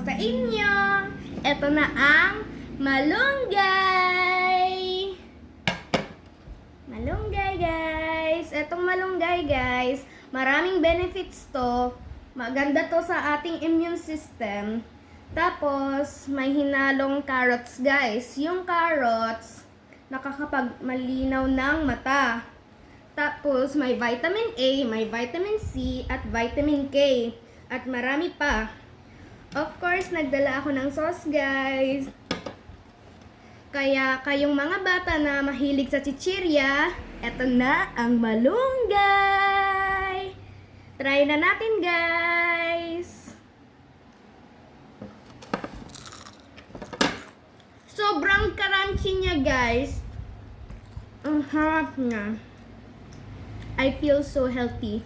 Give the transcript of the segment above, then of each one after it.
sa inyo. Ito na ang malunggay. Malunggay guys. Itong malunggay guys, maraming benefits to. Maganda to sa ating immune system. Tapos, may hinalong carrots guys. Yung carrots, nakakapagmalinaw ng mata. Tapos, may vitamin A, may vitamin C, at vitamin K. At marami pa. Of course, nagdala ako ng sauce, guys. Kaya, kayong mga bata na mahilig sa chichirya, eto na ang malunggay. Try na natin, guys. Sobrang crunchy niya, guys. Ang harap niya. I feel so healthy.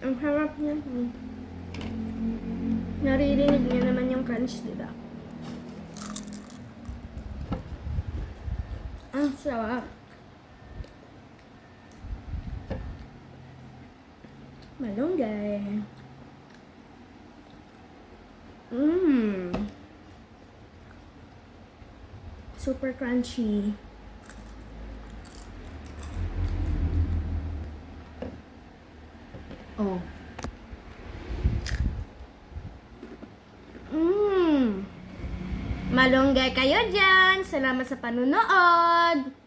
Ang harap niya. Naririnig niya naman yung crunch, diba? Ang sarap. Malunggay. Super crunchy. Oh. Malunggay kayo dyan. Salamat sa panunood.